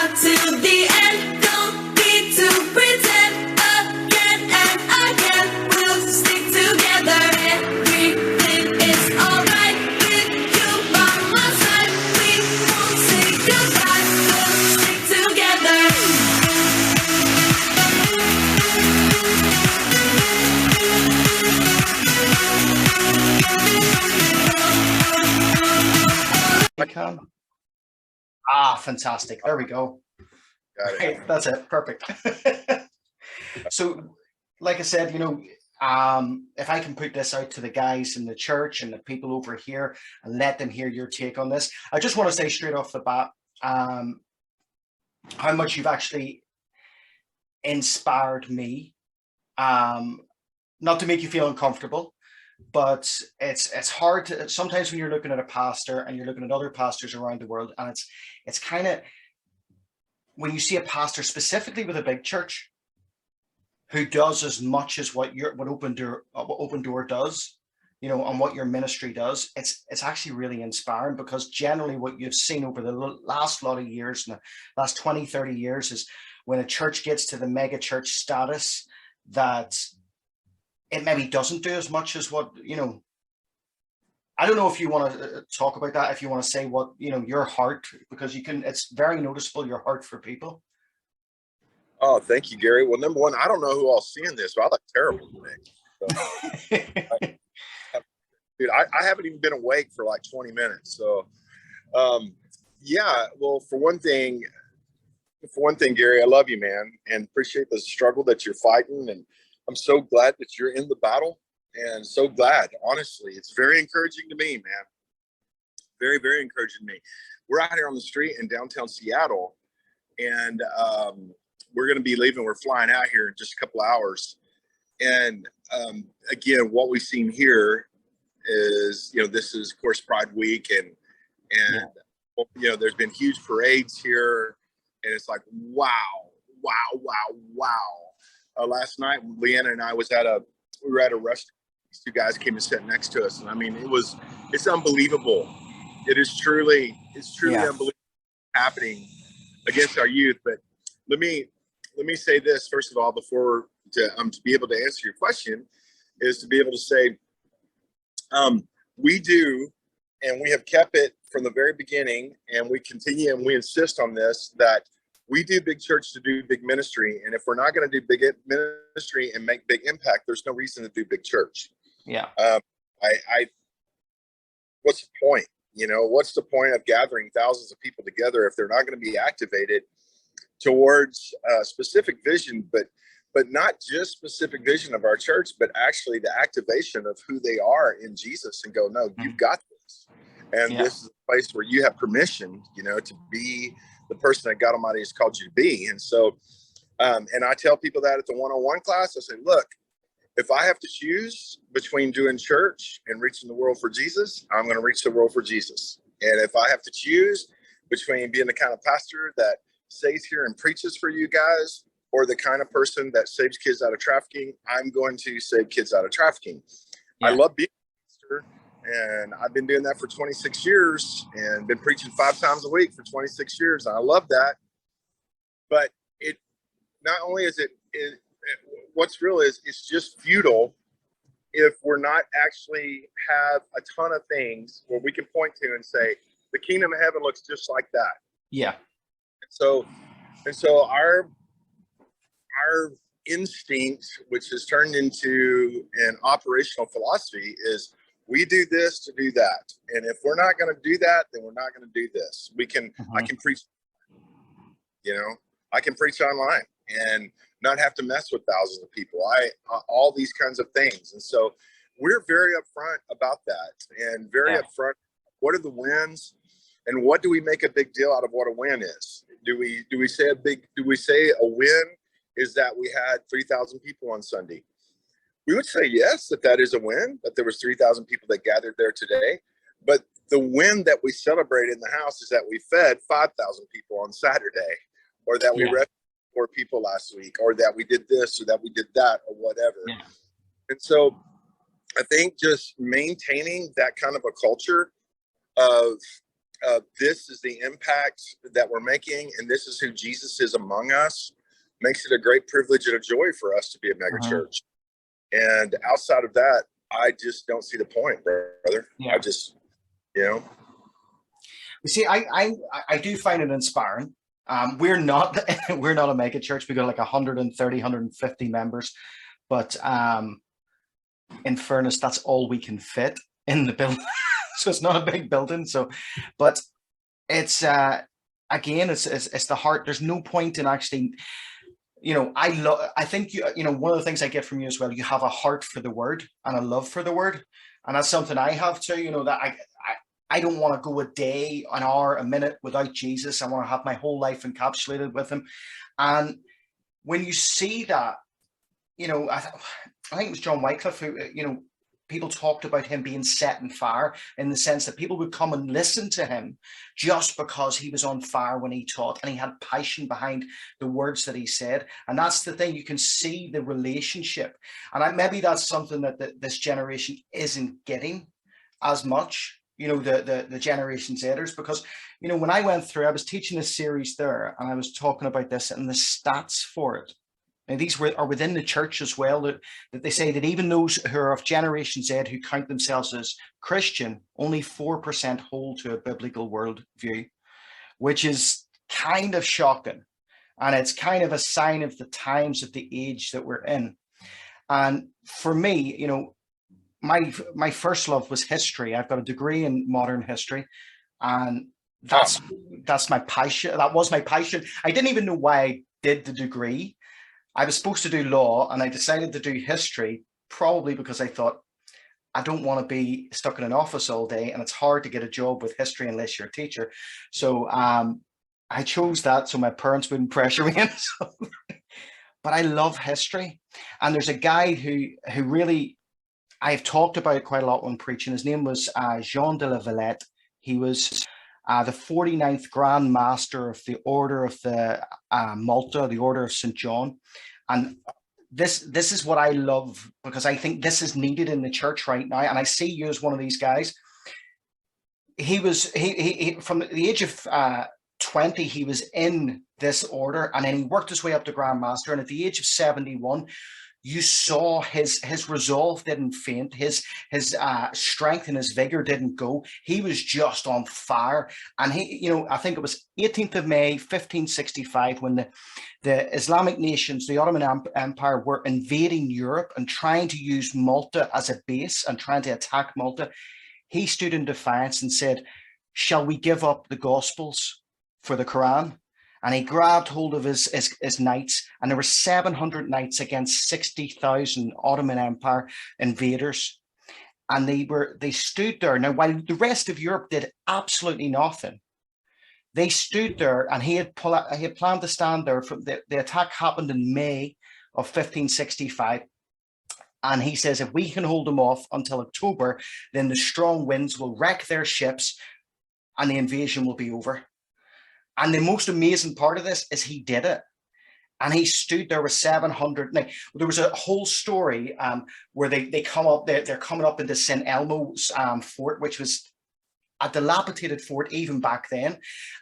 out to the end. Don't need to pretend again and again. We'll stick together. Everything is alright with you by my side. We won't say goodbye. We'll stick together. Can. Ah, fantastic. There we go. Got it. Right, that's it. Perfect. So, like I said, if I can put this out to the guys in the church and the people over here and let them hear your take on this, I just want to say straight off the bat how much you've actually inspired me. Not to make you feel uncomfortable, but it's hard to sometimes when you're looking at a pastor and you're looking at other pastors around the world, and it's kind of when you see a pastor specifically with a big church who does as much as what Open Door does, and what your ministry does, it's actually really inspiring, because generally what you've seen over the last lot of years, in the last 20, 30 years, is when a church gets to the mega church status, that it maybe doesn't do as much as what, I don't know if you want to talk about that, if you want to say what, your heart, because it's very noticeable, your heart for people. Oh, thank you, Gary. Well, number one, I don't know who all's seeing this, but I look terrible today. So, dude, I haven't even been awake for like 20 minutes. So, yeah, well, for one thing, Gary, I love you, man, and appreciate the struggle that you're fighting. And I'm so glad that you're in the battle, and so glad, honestly. It's very encouraging to me, man. Very, very encouraging to me. We're out here on the street in downtown Seattle, and we're going to be leaving. We're flying out here in just a couple hours. And again, what we've seen here is, this is, of course, Pride Week, and there's been huge parades here, and it's like, wow. Last night, Leanna and I we were at a restaurant. These two guys came and sat next to us, and I mean, it's unbelievable. It's truly unbelievable happening against our youth. But let me say this first of all, before to be able to answer your question, is to be able to say, we do, and we have kept it from the very beginning, and we continue, and we insist on this, that we do big church to do big ministry. And if we're not going to do big ministry and make big impact, there's no reason to do big church. Yeah. What's the point? What's the point of gathering thousands of people together if they're not going to be activated towards a specific vision, but not just specific vision of our church, but actually the activation of who they are in Jesus, and go, no, you've got this. And this is a place where you have permission, to be the person that God Almighty has called you to be. And so, and I tell people that at the one-on-one class, I say, look, if I have to choose between doing church and reaching the world for Jesus, I'm going to reach the world for Jesus. And if I have to choose between being the kind of pastor that stays here and preaches for you guys, or the kind of person that saves kids out of trafficking, I'm going to save kids out of trafficking. I love being a pastor, and I've been doing that for 26 years and been preaching 5 times a week for 26 years. And I love that. But it not only is it what's real is it's just futile if we're not actually have a ton of things where we can point to and say, the kingdom of heaven looks just like that. Yeah. And so our instinct, which has turned into an operational philosophy, is we do this to do that. And if we're not going to do that, then we're not going to do this. I can preach, I can preach online and not have to mess with thousands of people. All these kinds of things. And so we're very upfront about that, and very upfront. What are the wins, and what do we make a big deal out of what a win is? Do we say a win is that we had 3,000 people on Sunday? We would say yes, that is a win, that there was 3,000 people that gathered there today. But the win that we celebrate in the house is that we fed 5,000 people on Saturday, or that we rescued 4 people last week, or that we did this, or that we did that, or whatever. Yeah. And so I think just maintaining that kind of a culture of this is the impact that we're making, and this is who Jesus is among us, makes it a great privilege and a joy for us to be a mega church. And outside of that, I just don't see the point, brother. Yeah. I just, you know. You see, I do find it inspiring. We're not a mega church. We got like 130, 150 members, but in fairness, that's all we can fit in the building. So it's not a big building. So, but it's again, it's the heart. There's no point in actually, you know, I think you know, one of the things I get from you as well, you have a heart for the word and a love for the word, and that's something I have too. You know, that I don't want to go a day, an hour, a minute without Jesus. I want to have my whole life encapsulated with him. And when you see that, you know, I think it was John Wycliffe who, you know, people talked about him being set on fire, in the sense that people would come and listen to him just because he was on fire when he taught, and he had passion behind the words that he said. And that's the thing, you can see the relationship. And maybe that's something that this generation isn't getting as much, you know, the Generation Zers, because, you know, when I went through, I was teaching a series there and I was talking about this and the stats for it. And these are within the church as well, that they say that even those who are of Generation Z who count themselves as Christian, only 4% hold to a biblical worldview, which is kind of shocking. And it's kind of a sign of the times, of the age that we're in. And for me, you know, my first love was history. I've got a degree in modern history, and that's my passion. That was my passion. I didn't even know why I did the degree. I was supposed to do law, and I decided to do history, probably because I thought, I don't want to be stuck in an office all day, and it's hard to get a job with history unless you're a teacher. So I chose that so my parents wouldn't pressure me into something. But I love history. And there's a guy who really, I've talked about quite a lot when preaching. His name was Jean de la Valette. He was the 49th Grand Master of the Order of the Malta, the Order of St. John. And this is what I love, because I think this is needed in the church right now. And I see you as one of these guys. He from the age of 20, he was in this order, and then he worked his way up to Grand Master. And at the age of 71, you saw his resolve didn't faint, his strength and his vigor didn't go. He was just on fire. And he, you know, I think it was 18th of May 1565 when the Islamic nations, the Ottoman Empire, were invading Europe and trying to use Malta as a base and trying to attack Malta. He stood in defiance and said, "Shall we give up the Gospels for the Quran?" And he grabbed hold of his knights, and there were 700 knights against 60,000 Ottoman Empire invaders. And they stood there. Now, while the rest of Europe did absolutely nothing, they stood there, and he had planned to stand there. The attack happened in May of 1565. And he says, if we can hold them off until October, then the strong winds will wreck their ships and the invasion will be over. And the most amazing part of this is he did it. And he stood there with 700. Now, there was a whole story where they come up, they're coming up into St. Elmo's fort, which was a dilapidated fort even back then.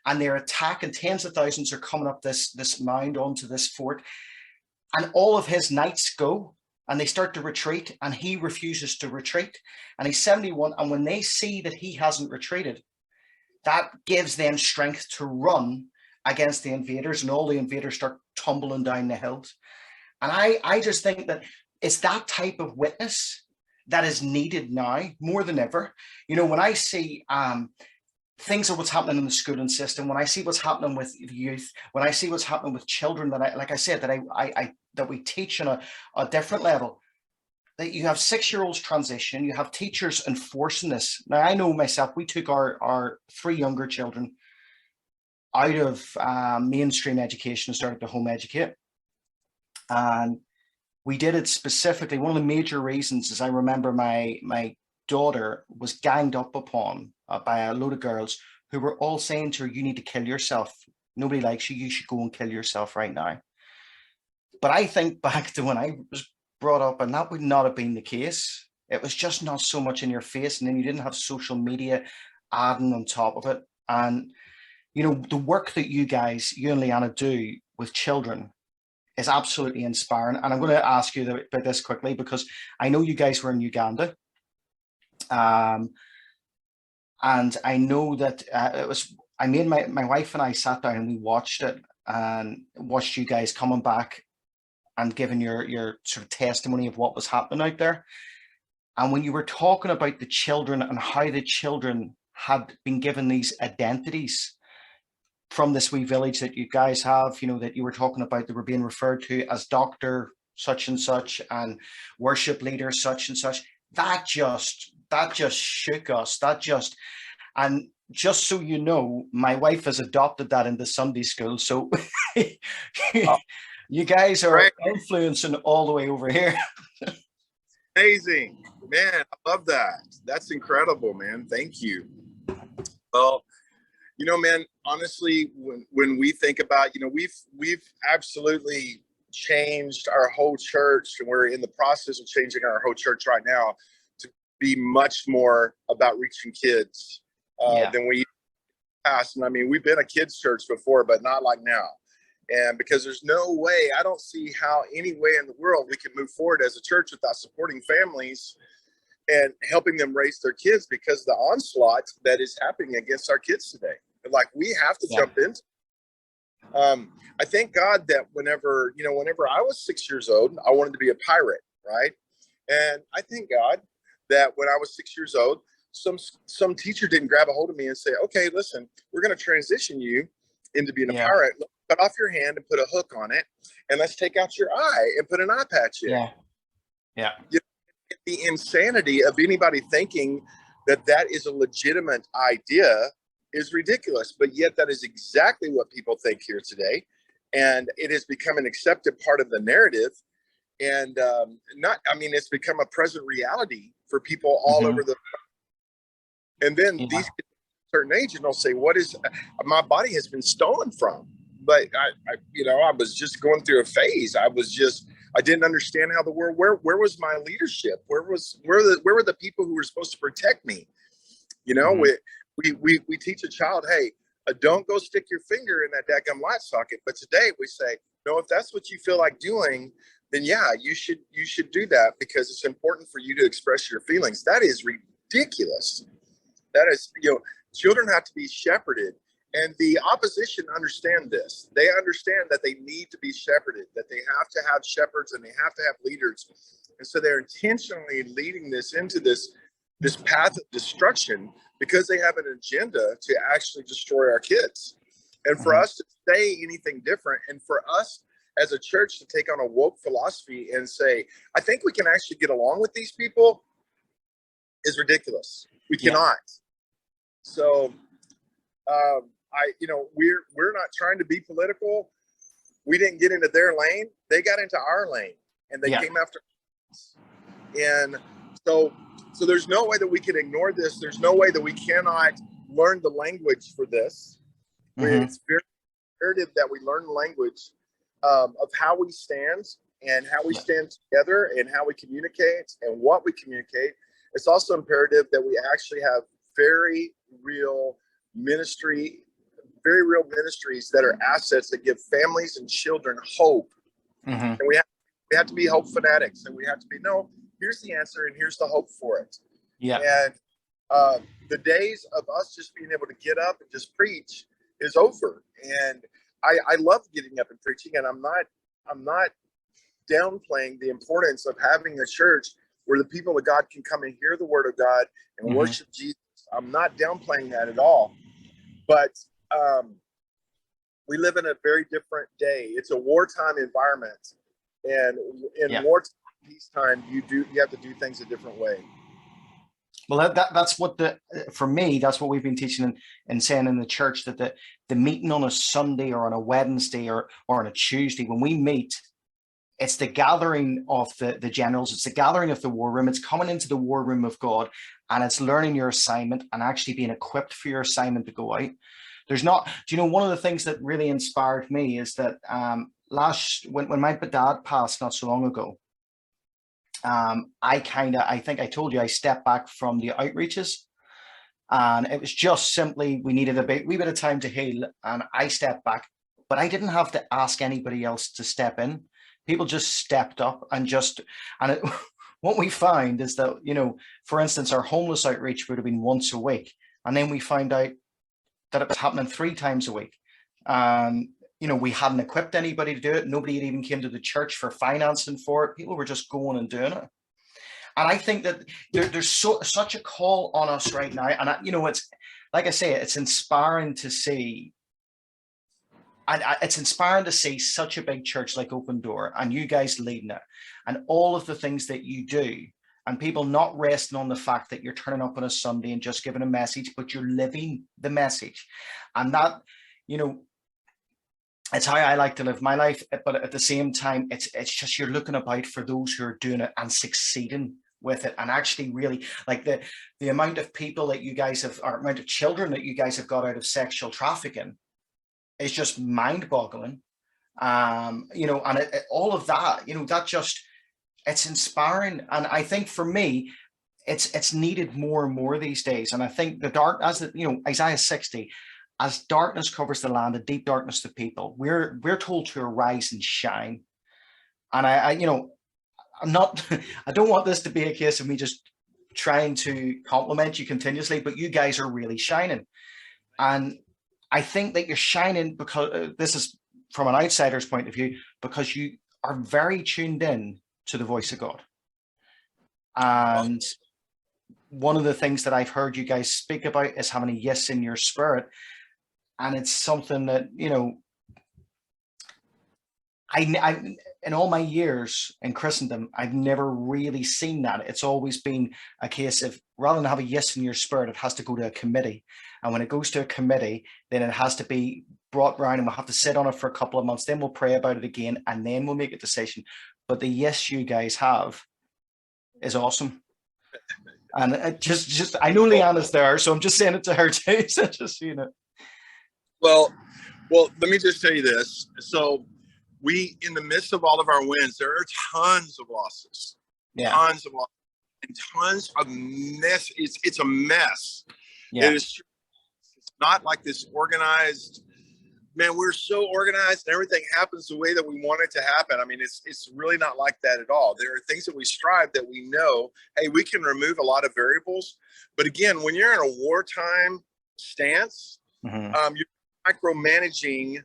And they're attacking, tens of thousands are coming up this mound onto this fort. And all of his knights go, and they start to retreat, and he refuses to retreat. And he's 71. And when they see that he hasn't retreated, that gives them strength to run against the invaders, and all the invaders start tumbling down the hills. And I just think that it's that type of witness that is needed now more than ever. You know, when I see things of what's happening in the schooling system, when I see what's happening with the youth, when I see what's happening with children that that we teach on a different level, that you have 6-year-olds transition, you have teachers enforcing this. Now, I know myself, we took our 3 younger children out of mainstream education and started to home educate. And we did it specifically. One of the major reasons is I remember my daughter was ganged up upon by a load of girls who were all saying to her, "You need to kill yourself. Nobody likes you. You should go and kill yourself right now." But I think back to when I was brought up, and that would not have been the case. It was just not so much in your face, and then you didn't have social media adding on top of it. And, you know, the work that you guys, you and Leanna, do with children is absolutely inspiring. And I'm going to ask you about this quickly, because I know you guys were in Uganda. And I know that I made my wife and I sat down and we watched it, and watched you guys coming back and giving your sort of testimony of what was happening out there. And when you were talking about the children and how the children had been given these identities from this wee village that you guys have, you know, that you were talking about, they were being referred to as Doctor such and such and worship leader such and such. That just shook us. And just so you know, my wife has adopted that into Sunday school. So you guys are Right. influencing all the way over here. Amazing, man. I love that. That's incredible, man. Thank you. Well, you know, man, honestly, when we think about, you know, we've absolutely changed our whole church, and we're in the process of changing our whole church right now to be much more about reaching kids than we past. And I mean, we've been a kids church before, but not like now. And because there's no way, I don't see how any way in the world we can move forward as a church without supporting families and helping them raise their kids, because the onslaught that is happening against our kids today. Like, we have to jump in. I thank God that whenever I was 6 years old, I wanted to be a pirate, right? And I thank God that when I was 6 years old, some teacher didn't grab a hold of me and say, okay, listen, we're going to transition you into being a pirate. Cut off your hand and put a hook on it, and let's take out your eye and put an eye patch in. You know, the insanity of anybody thinking that that is a legitimate idea is ridiculous, but yet that is exactly what people think here today, and it has become an accepted part of the narrative. And it's become a present reality for people all over the. And then these kids at a certain age, and they'll say, "What is my body has been stolen from?" But I was just going through a phase. I didn't understand how the world. Where was my leadership? Where were the people who were supposed to protect me? You know, we teach a child, hey, don't go stick your finger in that dadgum light socket. But today we say, no, if that's what you feel like doing, then yeah, you should do that, because it's important for you to express your feelings. That is ridiculous. That is, children have to be shepherded. And the opposition understand this. They understand that they need to be shepherded, that they have to have shepherds and they have to have leaders. And so they're intentionally leading this into this path of destruction, because they have an agenda to actually destroy our kids. And for us to say anything different, and for us as a church to take on a woke philosophy and say, I think we can actually get along with these people, is ridiculous. We cannot. So, we're not trying to be political. We didn't get into their lane. They got into our lane, and they came after us. And so there's no way that we can ignore this. There's no way that we cannot learn the language for this. It's very imperative that we learn the language of how we stand and how we stand together and how we communicate and what we communicate. It's also imperative that we actually have very real ministries that are assets that give families and children hope. And we have to be hope fanatics, and we have to be, no, here's the answer and here's the hope for it. And the days of us just being able to get up and just preach is over. And I love getting up and preaching, and I'm not downplaying the importance of having a church where the people of God can come and hear the word of God and worship Jesus. I'm not downplaying that at all. But we live in a very different day. It's a wartime environment, and in wartime, peacetime, you have to do things a different way. Well, that's what for me, that's what we've been teaching and saying in the church, that the meeting on a Sunday or on a Wednesday or on a Tuesday, when we meet, it's the gathering of the generals. It's the gathering of the war room. It's coming into the war room of God, and it's learning your assignment and actually being equipped for your assignment to go out. One of the things that really inspired me is that when my dad passed not so long ago, I think I told you I stepped back from the outreaches, And it was just simply, we needed a wee bit of time to heal. And I stepped back, but I didn't have to ask anybody else to step in. People just stepped up and it, what we find is that, for instance, our homeless outreach would have been once a week. And then we found out that it was happening 3 times a week. We hadn't equipped anybody to do it. Nobody had even came to the church for financing for it. People were just going and doing it. And I think that there's such a call on us right now. And, it's like I say, it's inspiring to see. And it's inspiring to see such a big church like Open Door and you guys leading it and all of the things that you do, and people not resting on the fact that you're turning up on a Sunday and just giving a message, but you're living the message. And that, it's how I like to live my life. But at the same time, it's just you're looking about for those who are doing it and succeeding with it, and actually really like the amount of people that you guys have, or amount of children that you guys have got out of sexual trafficking is just mind-boggling. And all of that, that just, it's inspiring. And I think for me, it's needed more and more these days. And I think Isaiah 60, as darkness covers the land, the deep darkness the people, we're told to arise and shine. And I'm not, I don't want this to be a case of me just trying to compliment you continuously, but you guys are really shining. And I think that you're shining because this is from an outsider's point of view, because you are very tuned in to the voice of God. And one of the things that I've heard you guys speak about is having a yes in your spirit. And it's something that, I in all my years in Christendom, I've never really seen that. It's always been a case of, rather than have a yes in your spirit, it has to go to a committee. And when it goes to a committee, then it has to be brought around and we'll have to sit on it for a couple of months. Then we'll pray about it again and then we'll make a decision. But the yes you guys have is awesome. And it just I know Leanna's there, so I'm just saying it to her too. So just, Well, let me just tell you this. So we, in the midst of all of our wins, there are tons of losses, tons of losses, and tons of mess. It's a mess. Yeah. It is it's not like this organized, man, we're so organized and everything happens the way that we want it to happen. I mean, it's really not like that at all. There are things that we strive that we know, hey, we can remove a lot of variables. But again, when you're in a wartime stance, you're micromanaging,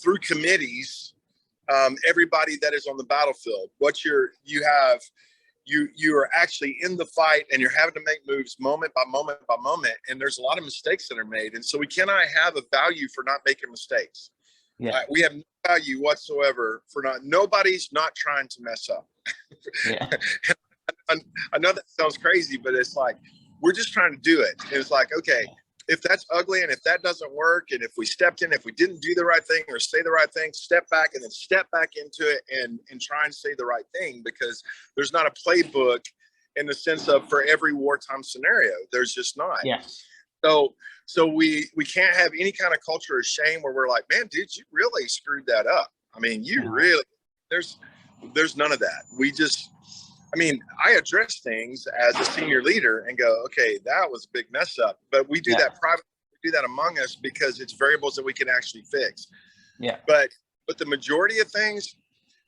through committees, everybody that is on the battlefield. You are actually in the fight and you're having to make moves moment by moment by moment. And there's a lot of mistakes that are made. And so we cannot have a value for not making mistakes. Yeah. We have no value whatsoever for nobody's not trying to mess up. Yeah. I know that sounds crazy, but it's like, we're just trying to do it. And it's like, okay, if that's ugly and if that doesn't work, and if we stepped in, if we didn't do the right thing or say the right thing, step back and then step back into it and try and say the right thing, because there's not a playbook in the sense of for every wartime scenario. There's just not. Yes. So we can't have any kind of culture of shame where we're like, man, dude, you really screwed that up. I mean, really, there's none of that. I address things as a senior leader and go, okay, that was a big mess up. But we do that privately, we do that among us because it's variables that we can actually fix. Yeah. But the majority of things,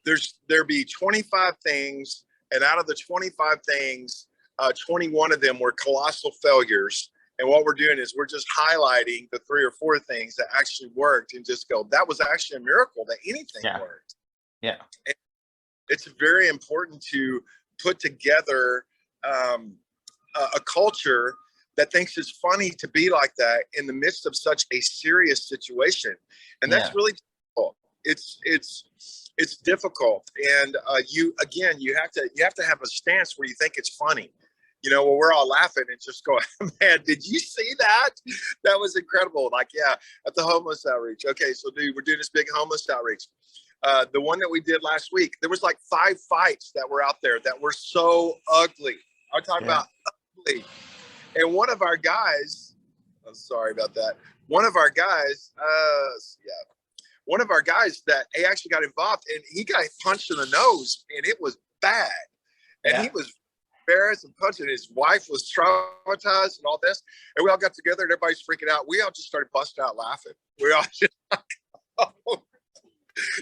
there be 25 things, and out of the 25 things, 21 of them were colossal failures. And what we're doing is we're just highlighting the 3 or 4 things that actually worked and just go, that was actually a miracle that anything worked. Yeah. And it's very important to put together a culture that thinks it's funny to be like that in the midst of such a serious situation. And that's really difficult. It's difficult. And you have to have a stance where you think it's funny. Where we're all laughing and just going, man, did you see that? That was incredible. Like, at the homeless outreach. Okay, so dude, we're doing this big homeless outreach. The one that we did last week, there was like 5 fights that were out there that were so ugly. I'm talking about ugly. And one of our guys, I'm sorry about that. One of our guys that he actually got involved and he got punched in the nose and it was bad. And embarrassed and punching. His wife was traumatized and all this. And we all got together and everybody's freaking out. We all just started busting out laughing. We all just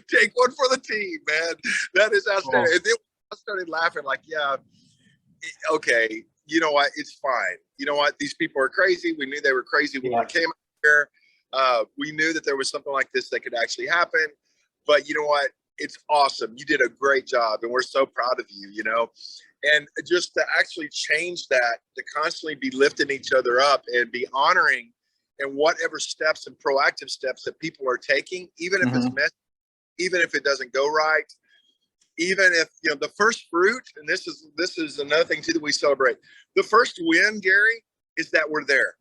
take one for the team, man. That is outstanding. And then I started laughing like, yeah, okay, you know what? It's fine. You know what? These people are crazy. We knew they were crazy when we came here. We knew that there was something like this that could actually happen. But you know what? It's awesome. You did a great job, and we're so proud of you, you know? And just to actually change that, to constantly be lifting each other up and be honoring and whatever steps and proactive steps that people are taking, even if it's messy, even if it doesn't go right, even if, you know, the first fruit, and this is another thing too that we celebrate. The first win, Gary, is that we're there.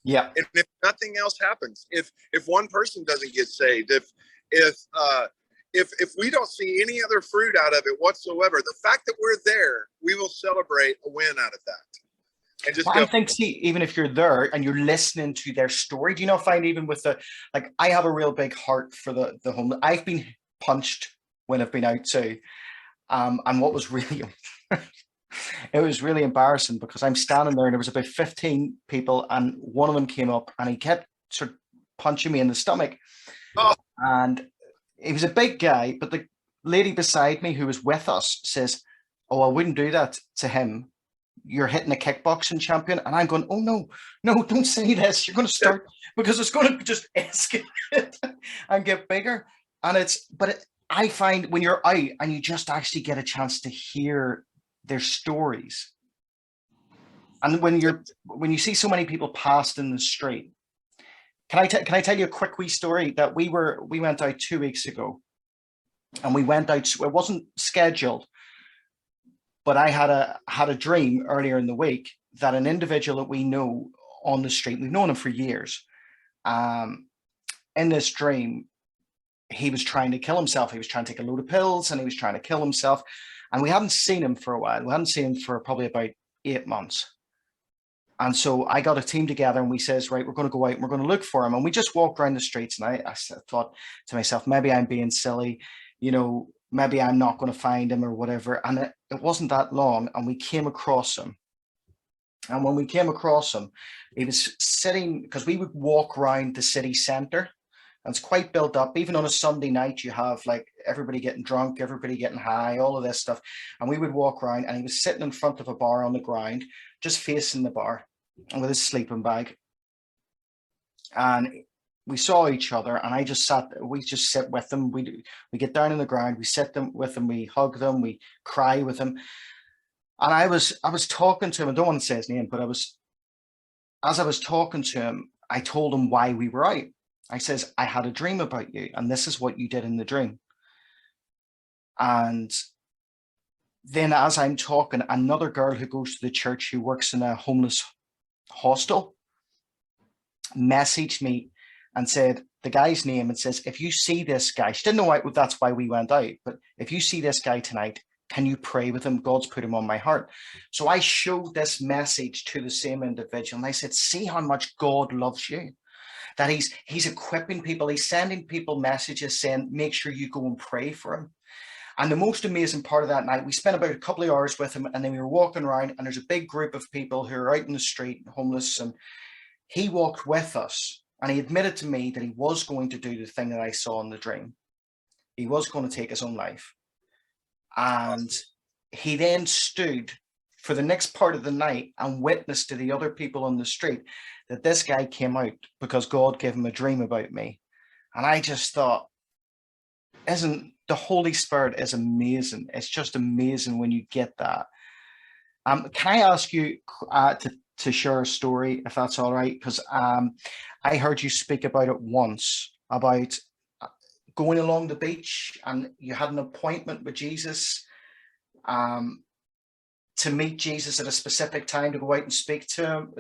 Yeah. And if nothing else happens, if one person doesn't get saved, if we don't see any other fruit out of it whatsoever, the fact that we're there, we will celebrate a win out of that. And just I think, see, even if you're there and you're listening to their story, do you not find even with the, like, I have a real big heart for the homeless. I've been punched when I've been out too. And what was really, it was really embarrassing because I'm standing there and there was about 15 people and one of them came up and he kept sort of punching me in the stomach. Oh. And he was a big guy, but the lady beside me who was with us says, "Oh, I wouldn't do that to him. You're hitting a kickboxing champion." And I'm going, "Oh, no, don't say this. You're going to start," because it's going to just escalate and get bigger. And I find when you're out and you just actually get a chance to hear their stories. And when you see so many people passed in the street, can I tell you a quick wee story that we went out 2 weeks ago, and we went out. It wasn't scheduled, but I had a dream earlier in the week that an individual that we know on the street, we've known him for years. In this dream, he was trying to kill himself. He was trying to take a load of pills, and he was trying to kill himself. And we hadn't seen him for a while. We hadn't seen him for probably about 8 months. And so I got a team together and we says, right, we're going to go out and we're going to look for him. And we just walked around the streets. And I thought to myself, maybe I'm being silly, you know, maybe I'm not going to find him or whatever. And it wasn't that long. And we came across him. And when we came across him, he was sitting, because we would walk around the city centre. And it's quite built up. Even on a Sunday night, you have like everybody getting drunk, everybody getting high, all of this stuff. And we would walk around and he was sitting in front of a bar on the ground, just facing the bar with his sleeping bag. And we saw each other and we just sit with them. We get down on the ground, we sit them with them, we hug them, we cry with them. And I was talking to him, I don't want to say his name, but as I was talking to him, I told him why we were out. I says, I had a dream about you, and this is what you did in the dream. And then as I'm talking, another girl who goes to the church, who works in a homeless hostel, messaged me and said the guy's name, and says, if you see this guy, she didn't know why, that's why we went out, but if you see this guy tonight, can you pray with him? God's put him on my heart. So I showed this message to the same individual, and I said, see how much God loves you. That he's equipping people, he's sending people messages saying, make sure you go and pray for him. And the most amazing part of that night, we spent about a couple of hours with him, and then we were walking around, and there's a big group of people who are out in the street, homeless, and he walked with us, and he admitted to me that he was going to do the thing that I saw in the dream. He was going to take his own life. And he then stood for the next part of the night and witnessed to the other people on the street that this guy came out because God gave him a dream about me. And I just thought, isn't the Holy Spirit is amazing. It's just amazing when you get that. Can I ask you to share a story, if that's all right? Because I heard you speak about it once, about going along the beach and you had an appointment with Jesus, to meet Jesus at a specific time, to go out and speak to him,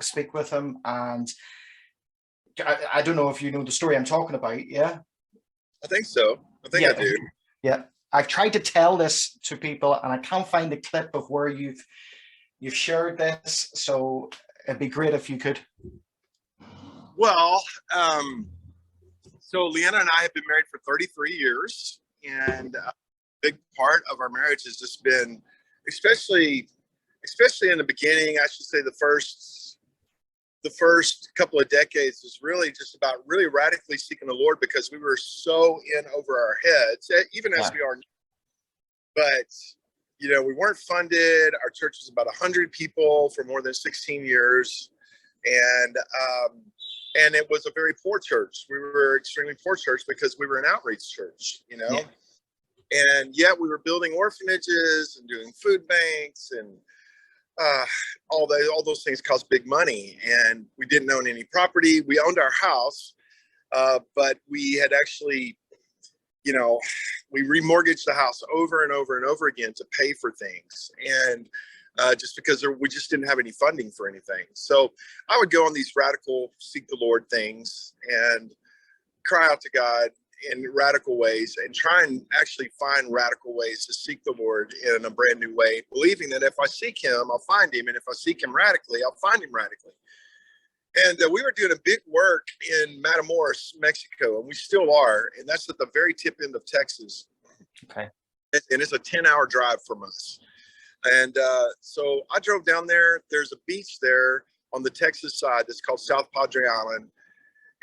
speak with him. And I don't know if you know the story I'm talking about. Yeah, I think so. I think I do. Yeah, I've tried to tell this to people and I can't find the clip of where you've shared this, so it'd be great if you could. Well, so Leanna and I have been married for 33 years, and a big part of our marriage has just been, especially especially in the beginning, I should say the first couple of decades was really just about really radically seeking the Lord, because we were so in over our heads, even as we are. But, you know, we weren't funded. Our church was about 100 people for more than 16 years. And it was a very poor church. We were extremely poor church because we were an outreach church, you know, and yet we were building orphanages and doing food banks, and all those things cost big money. And we didn't own any property. We owned our house, but we had actually, you know, we remortgaged the house over and over and over again to pay for things. And just because we just didn't have any funding for anything. So I would go on these radical seek the Lord things and cry out to God in radical ways, and try and actually find radical ways to seek the Lord in a brand new way, believing that if I seek him, I'll find him. And if I seek him radically, I'll find him radically. And we were doing a big work in Matamoros, Mexico, and we still are. And that's at the very tip end of Texas. Okay. And it's a 10-hour drive from us. And so I drove down there. There's a beach there on the Texas side that's called South Padre Island.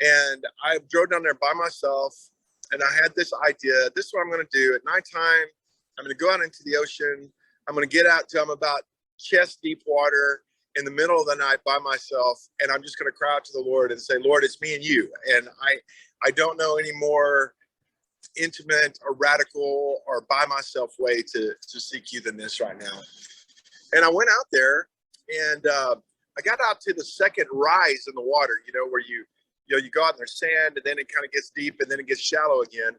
And I drove down there by myself. And I had this idea. This is what I'm going to do. At nighttime, I'm going to go out into the ocean. I'm going to get out till I'm about chest deep water in the middle of the night by myself. And I'm just going to cry out to the Lord and say, Lord, it's me and you. And I don't know any more intimate or radical or by myself way to seek you than this right now. And I went out there, and I got out to the second rise in the water, you know, where you go out in there's sand, and then it kind of gets deep, and then it gets shallow again.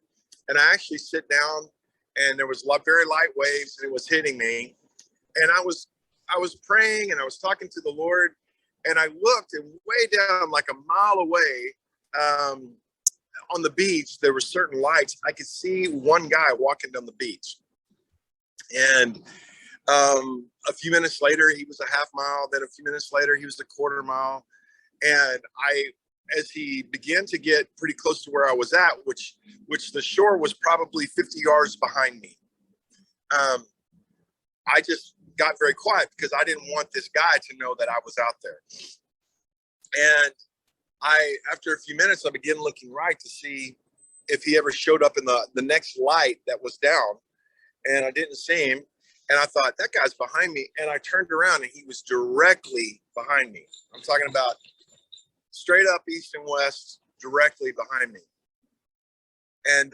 And I actually sit down, and there was very light waves, and it was hitting me. And I was praying, and I was talking to the Lord, and I looked, and way down, like a mile away, on the beach, there were certain lights. I could see one guy walking down the beach. And a few minutes later, he was a half mile. Then a few minutes later, he was a quarter mile. And as he began to get pretty close to where I was at, which the shore was probably 50 yards behind me, I just got very quiet, because I didn't want this guy to know that I was out there. And after a few minutes, I began looking right to see if he ever showed up in the next light that was down. And I didn't see him. And I thought, that guy's behind me. And I turned around, and he was directly behind me. I'm talking about straight up east and west, directly behind me. And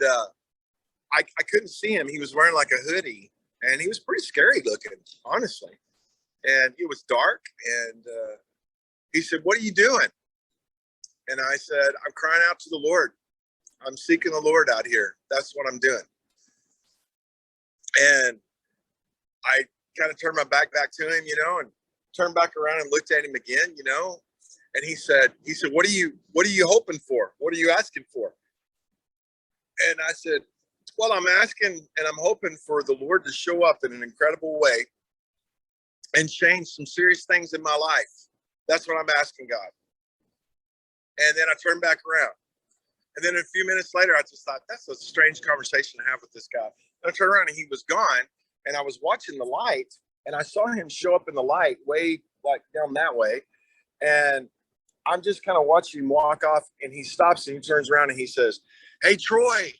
I couldn't see him. He was wearing like a hoodie, and he was pretty scary looking, honestly. And it was dark. And he said, "What are you doing?" And I said, "I'm crying out to the Lord. I'm seeking the Lord out here. That's what I'm doing." And I kind of turned my back to him, you know, and turned back around and looked at him again, you know. And he said, what are you hoping for? What are you asking for? And I said, well, I'm asking and I'm hoping for the Lord to show up in an incredible way and change some serious things in my life. That's what I'm asking God. And then I turned back around. And then a few minutes later, I just thought, that's a strange conversation to have with this guy. And I turned around, and he was gone. And I was watching the light, and I saw him show up in the light way like down that way. And I'm just kind of watching him walk off, and he stops and he turns around and he says, "Hey, Troy."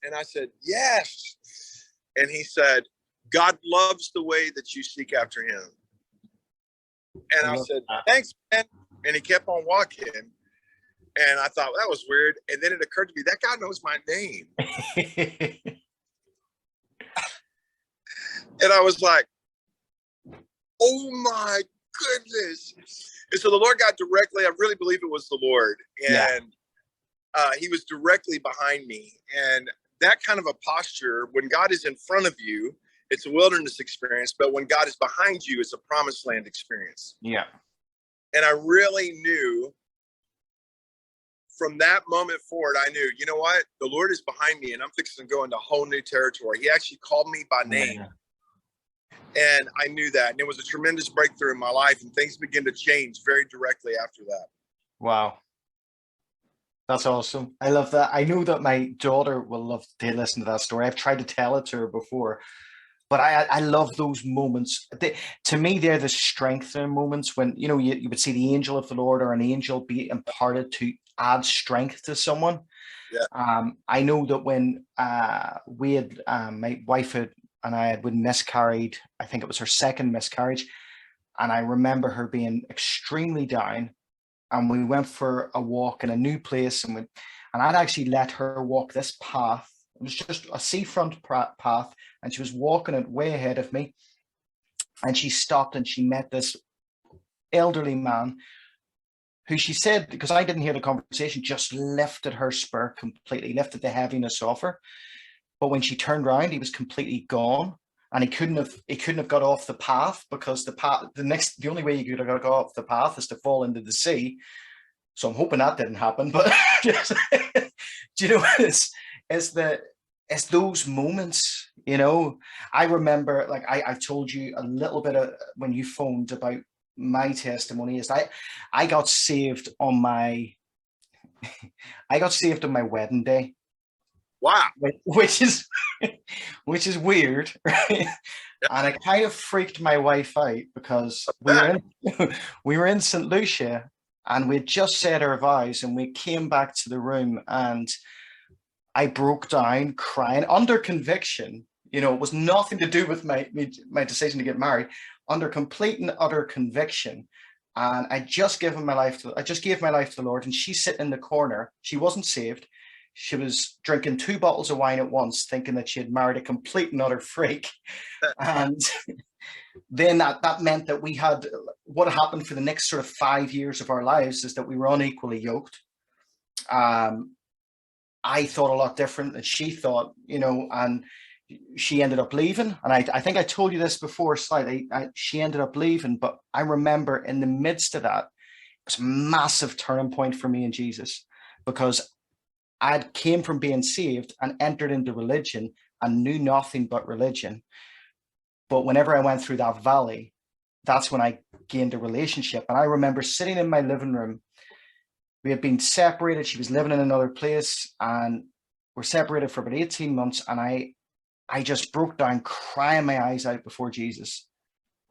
And I said, "Yes." And he said, "God loves the way that you seek after him." And I said, "Thanks, man." And he kept on walking. And I thought, that was weird. And then it occurred to me, that guy knows my name. And I was like, oh my goodness. And so the Lord got directly, I really believe it was the Lord. And he was directly behind me. And that kind of a posture, when God is in front of you, it's a wilderness experience. But when God is behind you, it's a promised land experience. Yeah. And I really knew from that moment forward, I knew, you know what? The Lord is behind me, and I'm fixing to go into a whole new territory. He actually called me by name. And I knew that. And it was a tremendous breakthrough in my life. And things began to change very directly after that. Wow. That's awesome. I love that. I know that my daughter will love to listen to that story. I've tried to tell it to her before. But I love those moments. To me, they're the strengthening moments when, you would see the angel of the Lord or an angel be imparted to add strength to someone. Yeah. I know that when we had, my wife and I had miscarried, I think it was her second miscarriage, and I remember her being extremely down, and we went for a walk in a new place, and I'd actually let her walk this path. It was just a seafront path, and she was walking it way ahead of me, and she stopped and she met this elderly man who, she said, because I didn't hear the conversation, just lifted her spirit completely, lifted the heaviness off her. But when she turned around, he was completely gone, and he couldn't have got off the path, because the only way you could have got off the path is to fall into the sea. So I'm hoping that didn't happen. But just, do you know, it's those moments, I remember, like I told you a little bit of, when you phoned, about my testimony, is I got saved on my wedding day. Wow. Which is weird, right? Yeah. And it kind of freaked my wife out, because we were in St. Lucia, and we'd just said our vows, and we came back to the room, and I broke down crying under conviction. It was nothing to do with my decision to get married, under complete and utter conviction. And I just gave my life to the Lord. And she's sitting in the corner. She wasn't saved. She was drinking 2 bottles of wine at once, thinking that she had married a complete and utter freak. And then that meant that we had, what happened for the next sort of 5 years of our lives is that we were unequally yoked. I thought a lot different than she thought, and she ended up leaving. And I think I told you this before slightly. She ended up leaving, but I remember in the midst of that, it was a massive turning point for me in Jesus, because I came from being saved and entered into religion and knew nothing but religion. But whenever I went through that valley, that's when I gained a relationship. And I remember sitting in my living room. We had been separated. She was living in another place, and we're separated for about 18 months. And I just broke down, crying my eyes out before Jesus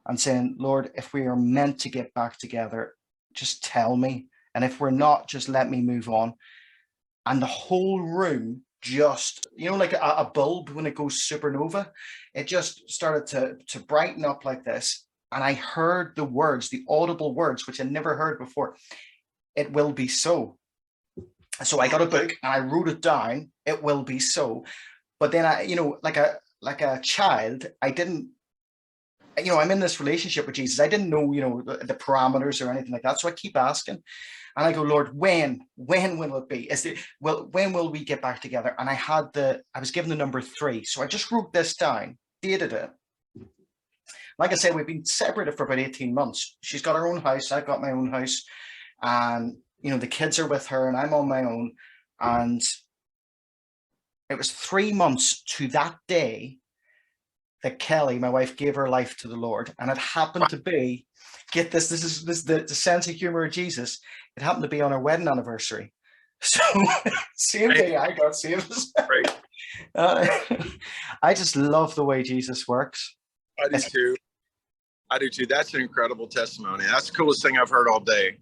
and saying, Lord, if we are meant to get back together, just tell me. And if we're not, just let me move on. And the whole room just, like a bulb when it goes supernova, it just started to brighten up like this. And I heard the words, the audible words, which I never heard before. It will be so. So I got a book and I wrote it down. It will be so. But then like a child, I didn't, I'm in this relationship with Jesus. I didn't know, the parameters or anything like that. So I keep asking. And I go, Lord, when will it be? When will we get back together? And I was given the number 3. So I just wrote this down, dated it. Like I said, we've been separated for about 18 months. She's got her own house. I've got my own house. And, the kids are with her and I'm on my own. And it was 3 months to that day that Kelly, my wife, gave her life to the Lord. And it happened to be, get this is the sense of humor of Jesus. It happened to be on our wedding anniversary. So same day I got saved. Right. I just love the way Jesus works. I do too. That's an incredible testimony. That's the coolest thing I've heard all day.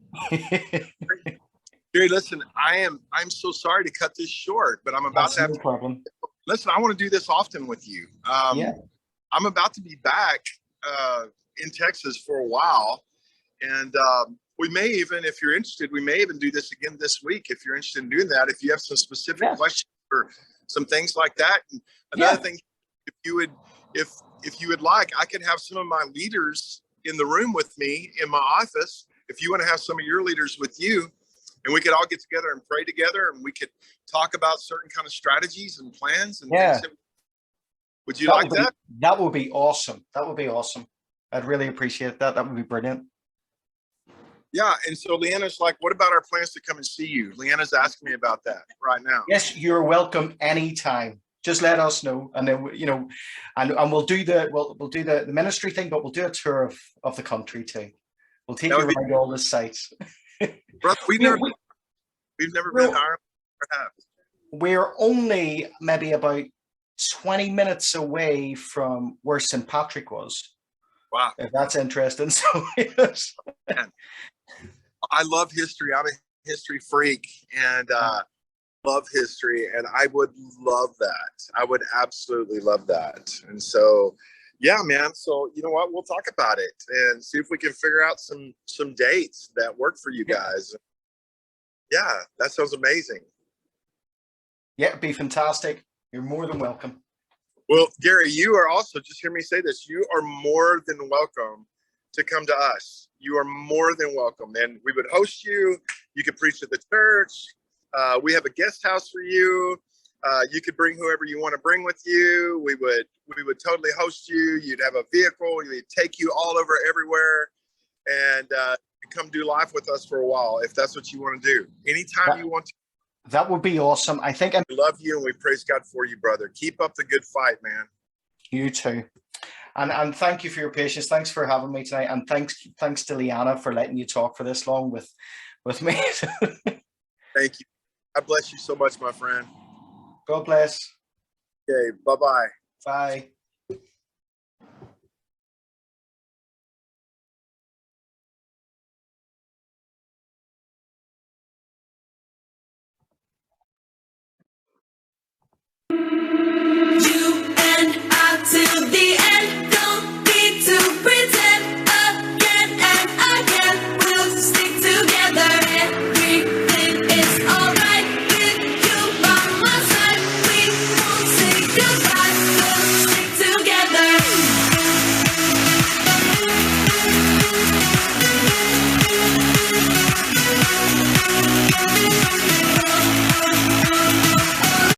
Dude, listen, I'm so sorry to cut this short, but I'm about to have no problem. Listen, I want to do this often with you. Yeah. I'm about to be back in Texas for a while. And we may even, if you're interested, we may even do this again this week. If you're interested in doing that, if you have some specific questions or some things like that. And another thing, if you would like, I can have some of my leaders in the room with me in my office. If you want to have some of your leaders with you, and we could all get together and pray together, and we could talk about certain kind of strategies and plans and things. Would you like that? That would be awesome. That would be awesome. I'd really appreciate that. That would be brilliant. Yeah. And so Leanna's like, what about our plans to come and see you? Leanna's asking me about that right now. Yes, you're welcome anytime. Just let us know. And then, and we'll do the ministry thing, but we'll do a tour of the country too. We'll take you around all the sites. Brother, we've never been to Ireland. We're only maybe about 20 minutes away from where St. Patrick was. Wow. If that's interesting. So yes. I love history. I'm a history freak and love history. And I would love that. I would absolutely love that. And so, yeah, man. So you know what? We'll talk about it and see if we can figure out some dates that work for you guys. Yeah, that sounds amazing. Yeah, it'd be fantastic. You're more than welcome. Well, Gary, you are also, just hear me say this, you are more than welcome to come to us. You are more than welcome. And we would host you. You could preach at the church. We have a guest house for you. You could bring whoever you want to bring with you. We would totally host you. You'd have a vehicle. We'd take you all over everywhere and come do life with us for a while if that's what you want to do. Anytime you want to. That would be awesome. I think We love you and we praise God for you, brother. Keep up the good fight, man. You too. And thank you for your patience. Thanks for having me tonight. And thanks to Liana for letting you talk for this long with me. Thank you. God bless you so much, my friend. God bless. Okay, bye-bye. Bye.